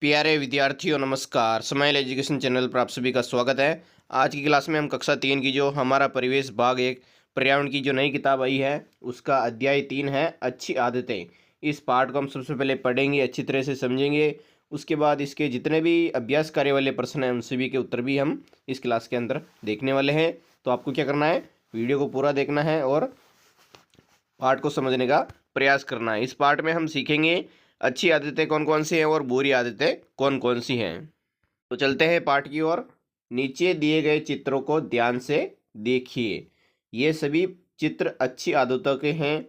प्यारे विद्यार्थियों नमस्कार। स्माइल एजुकेशन चैनल पर आप सभी का स्वागत है। आज की क्लास में हम कक्षा 3 की जो हमारा परिवेश भाग 1 पर्यावरण की जो नई किताब आई है उसका अध्याय 3 है अच्छी आदतें। इस पाठ को हम सबसे पहले पढ़ेंगे, अच्छी तरह से समझेंगे। उसके बाद इसके जितने भी अभ्यास कार्य वाले प्रश्न हैं उन सभी के उत्तर भी हम इस क्लास के अंदर देखने वाले हैं। तो आपको क्या करना है, वीडियो को पूरा देखना है और पाठ को समझने का प्रयास करना है। इस पाठ में हम सीखेंगे अच्छी आदतें कौन कौन सी हैं और बुरी आदतें कौन कौन सी हैं। तो चलते हैं पाठ की ओर। नीचे दिए गए चित्रों को ध्यान से देखिए। ये सभी चित्र अच्छी आदतों के हैं।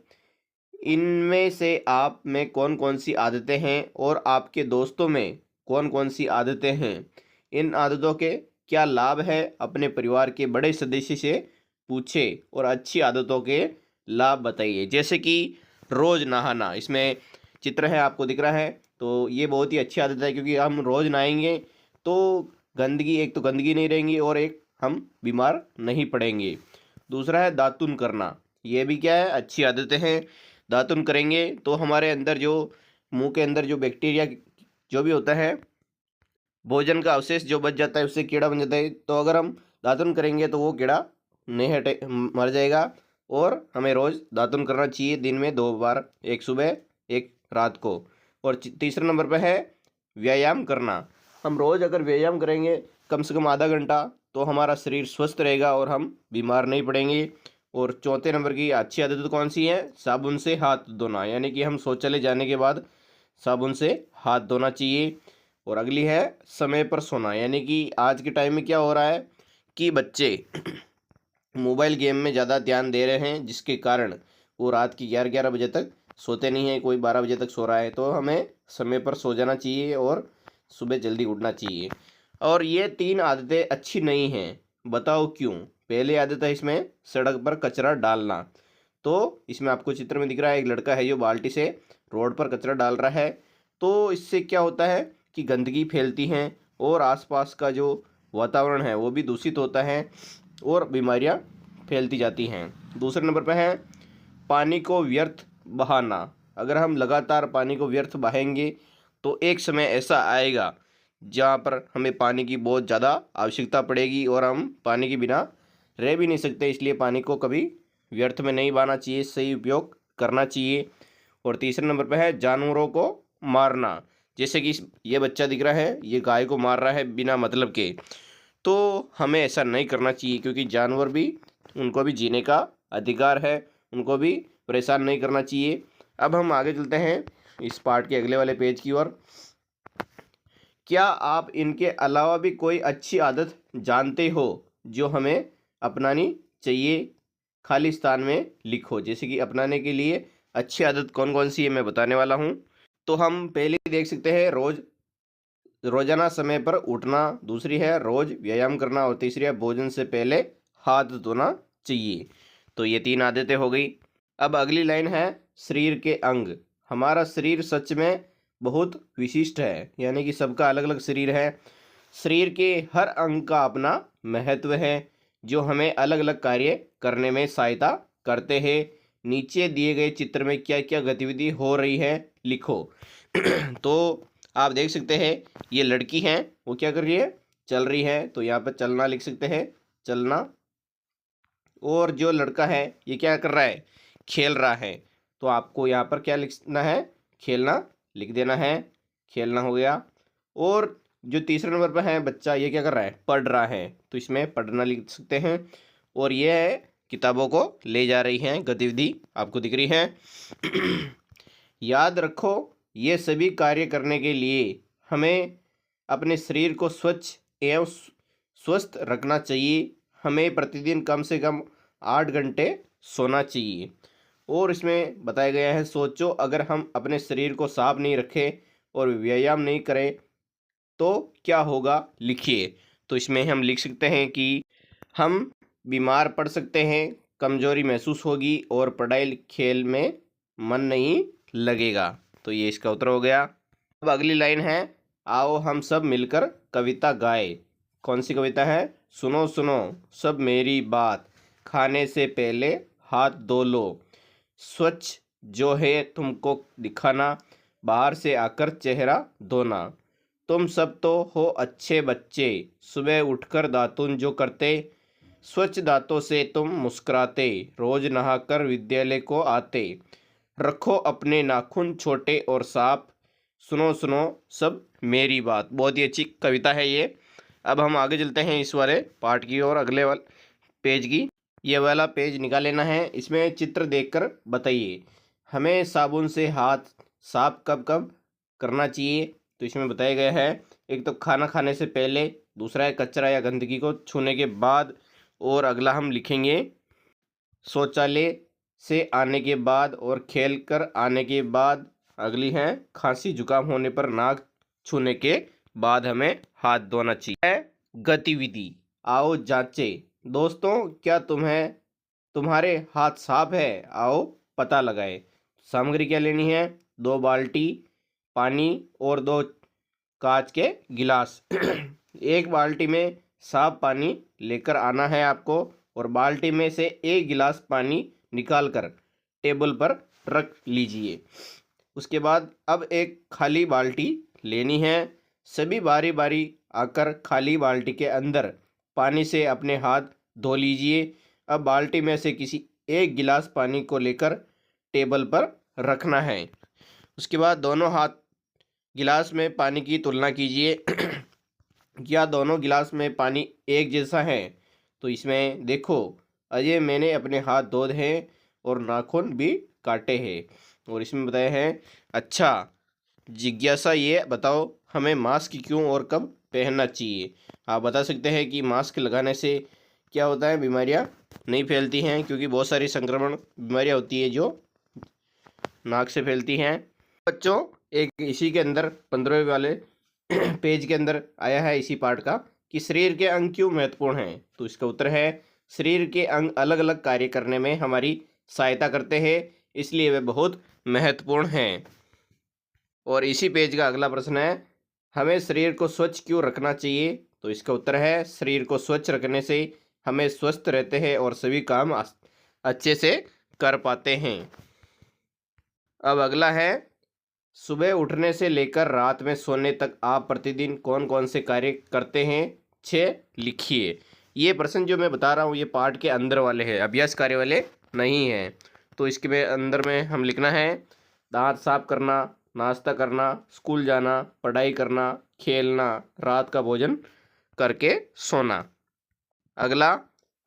इनमें से आप में कौन कौन सी आदतें हैं और आपके दोस्तों में कौन कौन सी आदतें हैं। इन आदतों के क्या लाभ है, अपने परिवार के बड़े सदस्य से पूछे और अच्छी आदतों के लाभ बताइए। जैसे कि रोज़ नहाना, इसमें चित्र है आपको दिख रहा है। तो ये बहुत ही अच्छी आदत है क्योंकि हम रोज़ नहाएंगे तो एक तो गंदगी नहीं रहेंगी और एक हम बीमार नहीं पड़ेंगे। दूसरा है दातुन करना, ये भी क्या है, अच्छी आदतें हैं। दातुन करेंगे तो हमारे अंदर जो मुंह के अंदर जो बैक्टीरिया जो भी होता है, भोजन का अवशेष जो बच जाता है उससे कीड़ा बन जाता है। तो अगर हम दातुन करेंगे तो वो कीड़ा नहीं हटे, मर जाएगा। और हमें रोज़ दातुन करना चाहिए, दिन में 2 बार, एक सुबह एक रात को। और तीसरे नंबर पर है व्यायाम करना। हम रोज़ अगर व्यायाम करेंगे कम से कम आधा घंटा तो हमारा शरीर स्वस्थ रहेगा और हम बीमार नहीं पड़ेंगे। और चौथे नंबर की अच्छी आदत कौन सी है, साबुन से हाथ धोना, यानी कि हम शौचालय जाने के बाद साबुन से हाथ धोना चाहिए। और अगली है समय पर सोना, यानी कि आज के टाइम में क्या हो रहा है कि बच्चे मोबाइल गेम में ज़्यादा ध्यान दे रहे हैं, जिसके कारण वो रात की 11-11 बजे तक सोते नहीं हैं, कोई 12 बजे तक सो रहा है। तो हमें समय पर सो जाना चाहिए और सुबह जल्दी उठना चाहिए। और ये 3 आदतें अच्छी नहीं हैं, बताओ क्यों। पहली आदत है इसमें सड़क पर कचरा डालना। तो इसमें आपको चित्र में दिख रहा है एक लड़का है जो बाल्टी से रोड पर कचरा डाल रहा है। तो इससे क्या होता है कि गंदगी फैलती हैं और आसपास का जो वातावरण है वो भी दूषित होता है और बीमारियां फैलती जाती हैं। दूसरे नंबर पर है पानी को व्यर्थ बहाना। अगर हम लगातार पानी को व्यर्थ बहाएंगे तो एक समय ऐसा आएगा जहाँ पर हमें पानी की बहुत ज़्यादा आवश्यकता पड़ेगी और हम पानी के बिना रह भी नहीं सकते। इसलिए पानी को कभी व्यर्थ में नहीं बहाना चाहिए, सही उपयोग करना चाहिए। और तीसरे नंबर पर है जानवरों को मारना। जैसे कि ये बच्चा दिख रहा है, ये गाय को मार रहा है बिना मतलब के। तो हमें ऐसा नहीं करना चाहिए क्योंकि जानवर भी, उनको भी जीने का अधिकार है, उनको भी परेशान नहीं करना चाहिए। अब हम आगे चलते हैं इस पार्ट के अगले वाले पेज की ओर। क्या आप इनके अलावा भी कोई अच्छी आदत जानते हो जो हमें अपनानी चाहिए? खाली स्थान में लिखो। जैसे कि अपनाने के लिए अच्छी आदत कौन कौन सी है मैं बताने वाला हूँ। तो हम पहले देख सकते हैं रोजाना समय पर उठना, दूसरी है रोज व्यायाम करना और तीसरी है भोजन से पहले हाथ धोना चाहिए। तो ये 3 आदतें हो गई। अब अगली लाइन है शरीर के अंग। हमारा शरीर सच में बहुत विशिष्ट है, यानी कि सबका अलग अलग शरीर है। शरीर के हर अंग का अपना महत्व है जो हमें अलग अलग कार्य करने में सहायता करते हैं। नीचे दिए गए चित्र में क्या क्या गतिविधि हो रही है लिखो। तो आप देख सकते हैं ये लड़की है, वो क्या कर रही है, चल रही है। तो यहाँ पर चलना लिख सकते हैं, चलना। और जो लड़का है ये क्या कर रहा है, खेल रहा है। तो आपको यहाँ पर क्या लिखना है, खेलना लिख देना है, खेलना हो गया। और जो तीसरे नंबर पर है बच्चा, ये क्या कर रहा है, पढ़ रहा है। तो इसमें पढ़ना लिख सकते हैं। और ये है किताबों को ले जा रही हैं, गतिविधि आपको दिख रही है। याद रखो ये सभी कार्य करने के लिए हमें अपने शरीर को स्वच्छ एवं स्वस्थ रखना चाहिए। हमें प्रतिदिन कम से कम 8 घंटे सोना चाहिए। और इसमें बताया गया है सोचो अगर हम अपने शरीर को साफ नहीं रखें और व्यायाम नहीं करें तो क्या होगा, लिखिए। तो इसमें हम लिख सकते हैं कि हम बीमार पड़ सकते हैं, कमजोरी महसूस होगी और पढ़ाई खेल में मन नहीं लगेगा। तो ये इसका उत्तर हो गया। अब अगली लाइन है आओ हम सब मिलकर कविता गाए। कौन सी कविता है, सुनो सुनो सब मेरी बात, खाने से पहले हाथ धो लो, स्वच्छ जो है तुमको दिखाना, बाहर से आकर चेहरा धोना, तुम सब तो हो अच्छे बच्चे, सुबह उठकर दातुन जो करते, स्वच्छ दांतों से तुम मुस्कुराते, रोज नहाकर विद्यालय को आते, रखो अपने नाखून छोटे और साफ, सुनो सुनो सब मेरी बात। बहुत ही अच्छी कविता है ये। अब हम आगे चलते हैं इस वाले पार्ट की और अगले वाले पेज की। ये वाला पेज निकाल लेना है। इसमें चित्र देखकर बताइए हमें साबुन से हाथ साफ कब कब करना चाहिए। तो इसमें बताया गया है, एक तो खाना खाने से पहले, दूसरा है कचरा या गंदगी को छूने के बाद, और अगला हम लिखेंगे शौचालय से आने के बाद और खेल कर आने के बाद। अगली है खांसी जुकाम होने पर नाक छूने के बाद हमें हाथ धोना चाहिए। गतिविधि, आओ जांचे, दोस्तों क्या तुम्हारे हाथ साफ है, आओ पता लगाए। सामग्री क्या लेनी है, 2 बाल्टी पानी और 2 कांच के गिलास। एक बाल्टी में साफ पानी लेकर आना है आपको, और बाल्टी में से एक गिलास पानी निकालकर टेबल पर रख लीजिए। उसके बाद अब एक खाली बाल्टी लेनी है। सभी बारी बारी आकर खाली बाल्टी के अंदर पानी से अपने हाथ धो लीजिए। अब बाल्टी में से किसी एक गिलास पानी को लेकर टेबल पर रखना है। उसके बाद दोनों हाथ गिलास में पानी की तुलना कीजिए। क्या दोनों गिलास में पानी एक जैसा है। तो इसमें देखो, अजय मैंने अपने हाथ धोए हैं और नाखून भी काटे हैं। और इसमें बताया है, अच्छा जिज्ञासा ये बताओ हमें मास्क क्यों और कब पहनना चाहिए। आप बता सकते हैं कि मास्क लगाने से क्या होता है, बीमारियां नहीं फैलती हैं, क्योंकि बहुत सारी संक्रमण बीमारियां होती है जो नाक से फैलती हैं। बच्चों एक इसी के अंदर 15वें वाले पेज के अंदर आया है इसी पार्ट का कि शरीर के अंग क्यों महत्वपूर्ण हैं। तो इसका उत्तर है, शरीर के अंग अलग अलग कार्य करने में हमारी सहायता करते हैं, इसलिए वे बहुत महत्वपूर्ण हैं। और इसी पेज का अगला प्रश्न है, हमें शरीर को स्वच्छ क्यों रखना चाहिए। तो इसका उत्तर है, शरीर को स्वच्छ रखने से हमें स्वस्थ रहते हैं और सभी काम अच्छे से कर पाते हैं। अब अगला है, सुबह उठने से लेकर रात में सोने तक आप प्रतिदिन कौन कौन से कार्य करते हैं, 6 लिखिए। ये प्रश्न जो मैं बता रहा हूँ ये पाठ के अंदर वाले हैं, अभ्यास कार्य वाले नहीं हैं। तो इसके में अंदर में हम लिखना है, दांत साफ करना, नाश्ता करना, स्कूल जाना, पढ़ाई करना, खेलना, रात का भोजन करके सोना। अगला,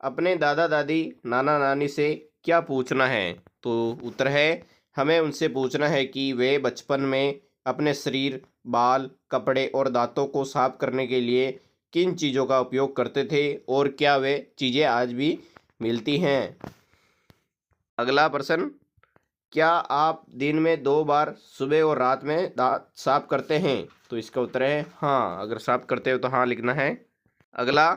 अपने दादा दादी नाना नानी से क्या पूछना है। तो उत्तर है, हमें उनसे पूछना है कि वे बचपन में अपने शरीर, बाल, कपड़े और दांतों को साफ करने के लिए किन चीज़ों का उपयोग करते थे और क्या वे चीज़ें आज भी मिलती हैं। अगला प्रश्न, क्या आप दिन में 2 बार सुबह और रात में दांत साफ करते हैं। तो इसका उत्तर है हाँ, अगर साफ करते हो तो हाँ लिखना है। अगला,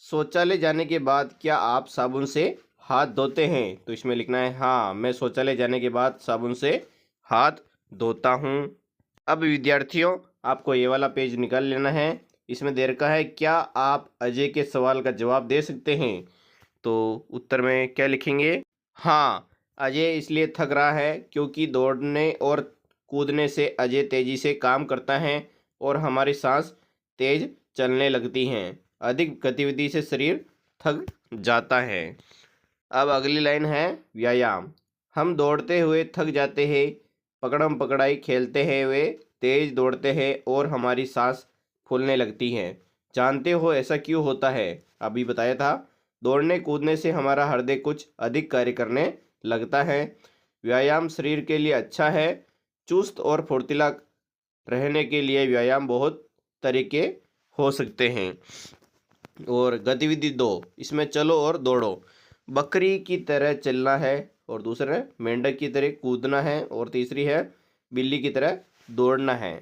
शौचालय जाने के बाद क्या आप साबुन से हाथ धोते हैं। तो इसमें लिखना है हाँ, मैं शौचालय जाने के बाद साबुन से हाथ धोता हूँ। अब विद्यार्थियों आपको ये वाला पेज निकाल लेना है। इसमें दे रखा है, क्या आप अजय के सवाल का जवाब दे सकते हैं। तो उत्तर में क्या लिखेंगे, हाँ अजय इसलिए थक रहा है क्योंकि दौड़ने और कूदने से अजय तेजी से काम करता है और हमारी सांस तेज चलने लगती हैं। अधिक गतिविधि से शरीर थक जाता है। अब अगली लाइन है, व्यायाम, हम दौड़ते हुए थक जाते हैं, पकड़म पकड़ाई खेलते हैं वे तेज दौड़ते हैं और हमारी सांस फूलने लगती है। जानते हो ऐसा क्यों होता है। अभी बताया था, दौड़ने कूदने से हमारा हृदय कुछ अधिक कार्य करने लगता है। व्यायाम शरीर के लिए अच्छा है। चुस्त और फुर्तीला रहने के लिए व्यायाम बहुत तरीके हो सकते हैं। और गतिविधि 2, इसमें चलो और दौड़ो। बकरी की तरह चलना है, और दूसरा मेंढक की तरह कूदना है, और तीसरी है बिल्ली की तरह दौड़ना है।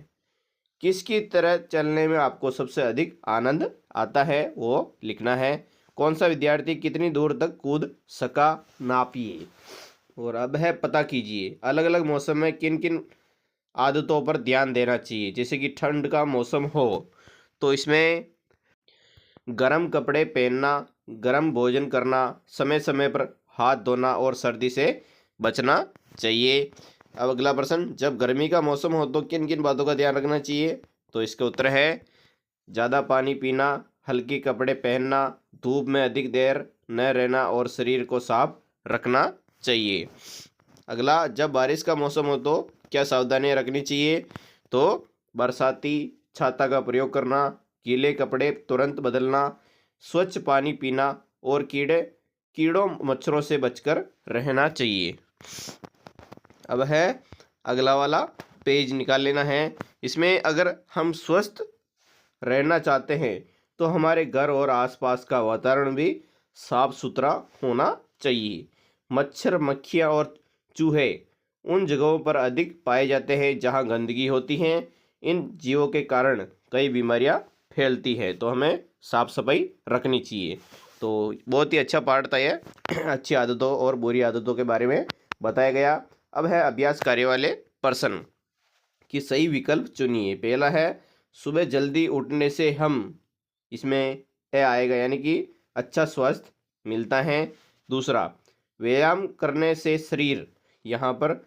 किसकी तरह चलने में आपको सबसे अधिक आनंद आता है वो लिखना है। कौन सा विद्यार्थी कितनी दूर तक कूद सका, नापिए। और अब है, पता कीजिए अलग अलग मौसम में किन किन आदतों पर ध्यान देना चाहिए। जैसे कि ठंड का मौसम हो तो इसमें गर्म कपड़े पहनना, गर्म भोजन करना, समय समय पर हाथ धोना और सर्दी से बचना चाहिए। अब अगला प्रश्न, जब गर्मी का मौसम हो तो किन किन बातों का ध्यान रखना चाहिए। तो इसका उत्तर है ज़्यादा पानी पीना, हल्के कपड़े पहनना, धूप में अधिक देर न रहना और शरीर को साफ रखना चाहिए। अगला, जब बारिश का मौसम हो तो क्या सावधानियां रखनी चाहिए? तो बरसाती छाता का प्रयोग करना, गीले कपड़े तुरंत बदलना, स्वच्छ पानी पीना और कीड़ों मच्छरों से बचकर रहना चाहिए। अब है अगला वाला पेज निकाल लेना है। इसमें अगर हम स्वस्थ रहना चाहते हैं तो हमारे घर और आसपास का वातावरण भी साफ सुथरा होना चाहिए। मच्छर, मक्खियाँ और चूहे उन जगहों पर अधिक पाए जाते हैं जहां गंदगी होती है। इन जीवों के कारण कई बीमारियां फैलती है, तो हमें साफ सफाई रखनी चाहिए। तो बहुत ही अच्छा पार्ट था ये अच्छी आदतों और बुरी आदतों के बारे में बताया गया। अब है अभ्यास कार्य वाले प्रश्न कि सही विकल्प चुनिए। पहला है सुबह जल्दी उठने से हम, इसमें ए आएगा यानी कि अच्छा स्वास्थ्य मिलता है। दूसरा, व्यायाम करने से शरीर, यहाँ पर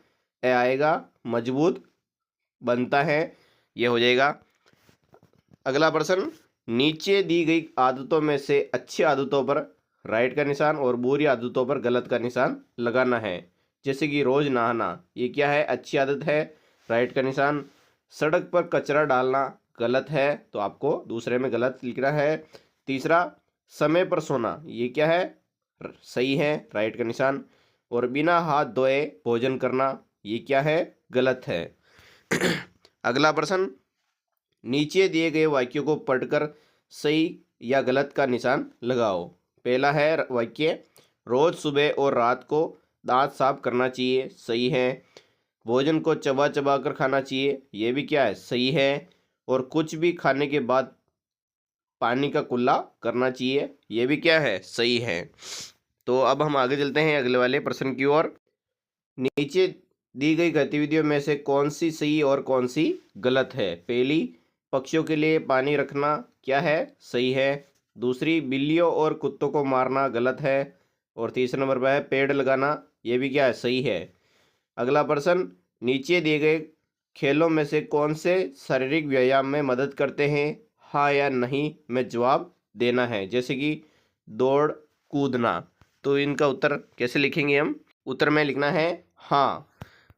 ए आएगा मजबूत बनता है, ये हो जाएगा। अगला प्रश्न, नीचे दी गई आदतों में से अच्छी आदतों पर राइट का निशान और बुरी आदतों पर गलत का निशान लगाना है। जैसे कि रोज नहाना, ये क्या है? अच्छी आदत है, राइट का निशान। सड़क पर कचरा डालना गलत है, तो आपको दूसरे में गलत लिखना है। तीसरा, समय पर सोना, ये क्या है? सही है, राइट का निशान। और बिना हाथ धोए भोजन करना, ये क्या है? गलत है। अगला प्रश्न, नीचे दिए गए वाक्यों को पढ़कर सही या गलत का निशान लगाओ। पहला है वाक्य, रोज सुबह और रात को दांत साफ करना चाहिए, सही है। भोजन को चबा चबा कर खाना चाहिए, ये भी क्या है? सही है। और कुछ भी खाने के बाद पानी का कुल्ला करना चाहिए, ये भी क्या है? सही है। तो अब हम आगे चलते हैं अगले वाले प्रश्न की ओर। नीचे दी गई गतिविधियों में से कौन सी सही और कौन सी गलत है? पहली, पक्षियों के लिए पानी रखना, क्या है? सही है। दूसरी, बिल्लियों और कुत्तों को मारना, गलत है। और तीसरे नंबर पर है पेड़ लगाना, ये भी क्या है? सही है। अगला प्रश्न, नीचे दिए गए खेलों में से कौन से शारीरिक व्यायाम में मदद करते हैं? हाँ या नहीं में जवाब देना है। जैसे कि दौड़, कूदना, तो इनका उत्तर कैसे लिखेंगे हम? उत्तर में लिखना है हाँ।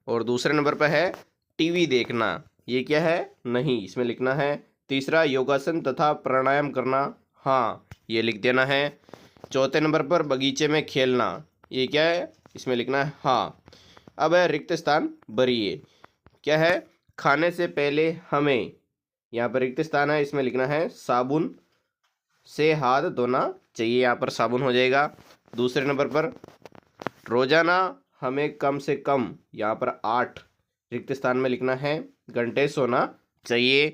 और दूसरे नंबर पर है टीवी देखना, ये क्या है? नहीं, इसमें लिखना है। तीसरा, योगासन तथा प्राणायाम करना, हाँ, ये लिख देना है। चौथे नंबर पर बगीचे में खेलना, ये क्या है? इसमें लिखना है हाँ। अब है रिक्त स्थान भरिए, क्या है? खाने से पहले हमें, यहाँ पर रिक्त स्थान है, इसमें लिखना है साबुन से हाथ धोना चाहिए, यहाँ पर साबुन हो जाएगा। दूसरे नंबर पर रोजाना हमें कम से कम, यहाँ पर 8 रिक्त स्थान में लिखना है घंटे सोना चाहिए।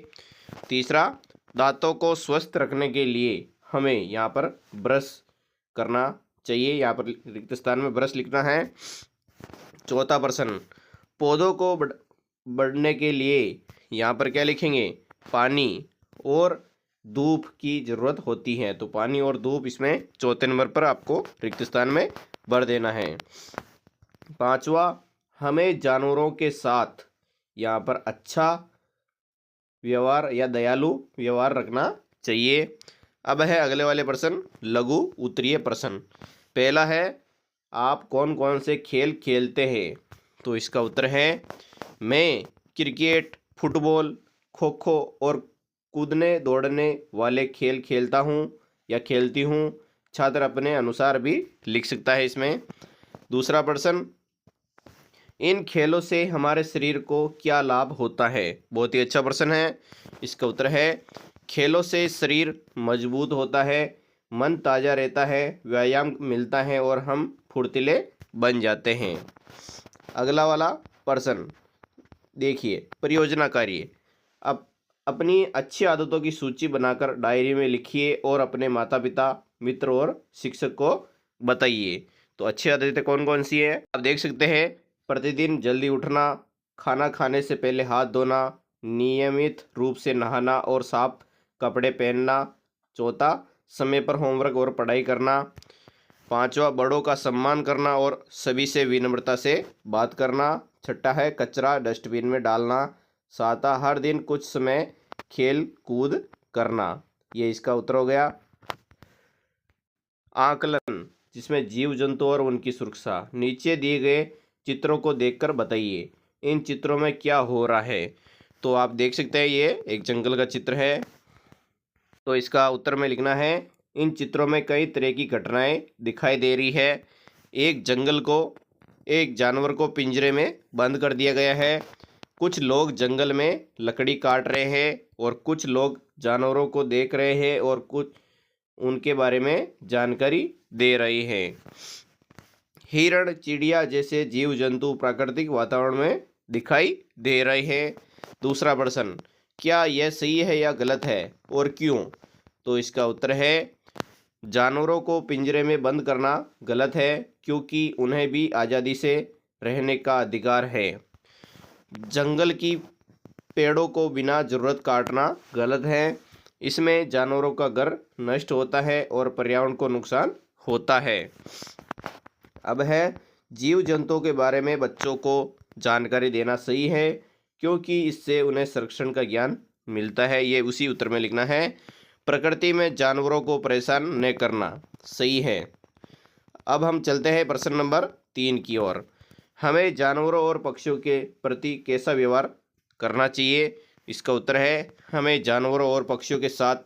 तीसरा, दांतों को स्वस्थ रखने के लिए हमें यहाँ पर ब्रश करना चाहिए, यहाँ पर रिक्त स्थान में ब्रश लिखना है। चौथा प्रश्न, पौधों को बढ़ने के लिए यहाँ पर क्या लिखेंगे? पानी और धूप की ज़रूरत होती है, तो पानी और धूप इसमें चौथे नंबर पर आपको रिक्त स्थान में भर देना है। पांचवा, हमें जानवरों के साथ यहाँ पर अच्छा व्यवहार या दयालु व्यवहार रखना चाहिए। अब है अगले वाले प्रश्न, लघु उत्तरीय प्रश्न। पहला है, आप कौन कौन से खेल खेलते हैं? तो इसका उत्तर है मैं क्रिकेट, फुटबॉल, खो खो और कूदने दौड़ने वाले खेल खेलता हूँ या खेलती हूँ। छात्र अपने अनुसार भी लिख सकता है इसमें। दूसरा प्रश्न, इन खेलों से हमारे शरीर को क्या लाभ होता है? बहुत ही अच्छा प्रश्न है। इसका उत्तर है खेलों से शरीर मजबूत होता है, मन ताज़ा रहता है, व्यायाम मिलता है और हम फुर्तीले बन जाते हैं। अगला वाला प्रश्न देखिए, परियोजना कार्य। अब अपनी अच्छी आदतों की सूची बनाकर डायरी में लिखिए और अपने माता पिता, मित्र और शिक्षक को बताइए। तो अच्छी आदतें कौन कौन सी है आप देख सकते हैं। प्रतिदिन जल्दी उठना, खाना खाने से पहले हाथ धोना, नियमित रूप से नहाना और साफ कपड़े पहनना। चौथा, समय पर होमवर्क और पढ़ाई करना। पांचवा, बड़ों का सम्मान करना और सभी से विनम्रता से बात करना। छठा है कचरा डस्टबिन में डालना। सातवां, हर दिन कुछ समय खेल कूद करना। ये इसका उत्तर हो गया। आकलन, जिसमें जीव जंतु और उनकी सुरक्षा। नीचे दिए गए चित्रों को देखकर बताइए इन चित्रों में क्या हो रहा है। तो आप देख सकते हैं ये एक जंगल का चित्र है। तो इसका उत्तर में लिखना है इन चित्रों में कई तरह की घटनाएं दिखाई दे रही है। एक जानवर को पिंजरे में बंद कर दिया गया है। कुछ लोग जंगल में लकड़ी काट रहे हैं और कुछ लोग जानवरों को देख रहे हैं और कुछ उनके बारे में जानकारी दे रहे हैं। हिरण, चिड़िया जैसे जीव जंतु प्राकृतिक वातावरण में दिखाई दे रहे हैं। दूसरा प्रश्न, क्या यह सही है या गलत है और क्यों? तो इसका उत्तर है जानवरों को पिंजरे में बंद करना गलत है, क्योंकि उन्हें भी आज़ादी से रहने का अधिकार है। जंगल की पेड़ों को बिना ज़रूरत काटना गलत है, इसमें जानवरों का घर नष्ट होता है और पर्यावरण को नुकसान होता है। अब है जीव जंतुओं के बारे में बच्चों को जानकारी देना सही है, क्योंकि इससे उन्हें संरक्षण का ज्ञान मिलता है। ये उसी उत्तर में लिखना है। प्रकृति में जानवरों को परेशान न करना सही है। अब हम चलते हैं प्रश्न नंबर 3 की ओर। हमें जानवरों और पक्षियों के प्रति कैसा व्यवहार करना चाहिए? इसका उत्तर है हमें जानवरों और पक्षियों के साथ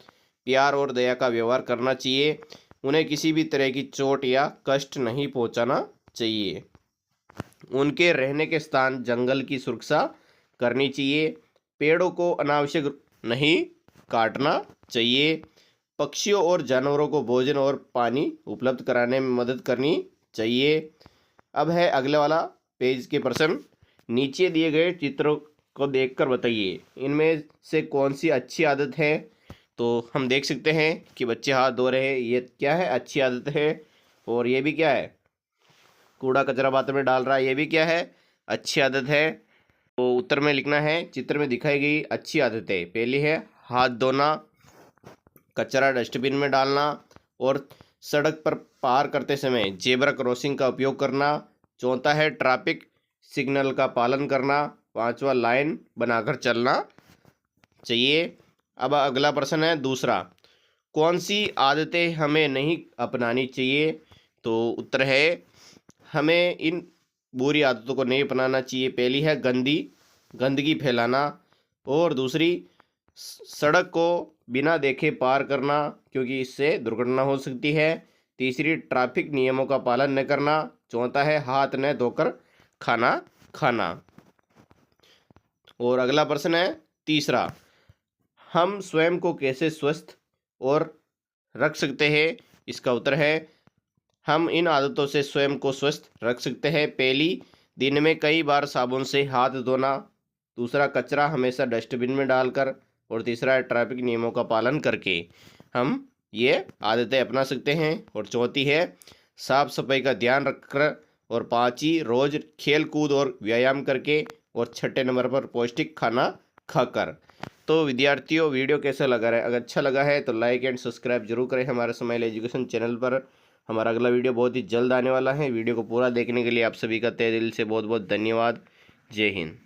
प्यार और दया का व्यवहार करना चाहिए। उन्हें किसी भी तरह की चोट या कष्ट नहीं पहुंचाना चाहिए। उनके रहने के स्थान जंगल की सुरक्षा करनी चाहिए। पेड़ों को अनावश्यक नहीं काटना चाहिए। पक्षियों और जानवरों को भोजन और पानी उपलब्ध कराने में मदद करनी चाहिए। अब है अगले वाला पेज के प्रश्न। नीचे दिए गए चित्रों को देखकर बताइए इनमें से कौन सी अच्छी आदत है। तो हम देख सकते हैं कि बच्चे हाथ धो रहे हैं, ये क्या है? अच्छी आदत है। और ये भी क्या है? कूड़ा कचरा पात्र में डाल रहा है, ये भी क्या है? अच्छी आदत है। तो उत्तर में लिखना है चित्र में दिखाई गई अच्छी आदतें। पहली है हाथ धोना, कचरा डस्टबिन में डालना और सड़क पर पार करते समय जेब्रा क्रॉसिंग का उपयोग करना। चौथा है ट्रैफिक सिग्नल का पालन करना। पांचवा लाइन बनाकर चलना चाहिए। अब अगला प्रश्न है दूसरा, कौन सी आदतें हमें नहीं अपनानी चाहिए? तो उत्तर है हमें इन बुरी आदतों को नहीं अपनाना चाहिए। पहली है गंदगी फैलाना, और दूसरी सड़क को बिना देखे पार करना, क्योंकि इससे दुर्घटना हो सकती है। तीसरी ट्रैफिक नियमों का पालन न करना। चौथा है हाथ न धोकर खाना खाना। और अगला प्रश्न है तीसरा, हम स्वयं को कैसे स्वस्थ और रख सकते हैं? इसका उत्तर है हम इन आदतों से स्वयं को स्वस्थ रख सकते हैं। पहली, दिन में कई बार साबुन से हाथ धोना। दूसरा, कचरा हमेशा डस्टबिन में डालकर। और तीसरा है ट्रैफिक नियमों का पालन करके हम ये आदतें अपना सकते हैं। और चौथी है साफ सफाई का ध्यान रखकर। और पांचवी, रोज खेल कूद और व्यायाम करके। और छठे नंबर पर पौष्टिक खाना खाकर। तो विद्यार्थियों, वीडियो कैसा लगा है? अगर अच्छा लगा है तो लाइक एंड सब्सक्राइब जरूर करें हमारे स्माइल एजुकेशन चैनल पर। हमारा अगला वीडियो बहुत ही जल्द आने वाला है। वीडियो को पूरा देखने के लिए आप सभी का तहे दिल से बहुत बहुत धन्यवाद। जय हिंद।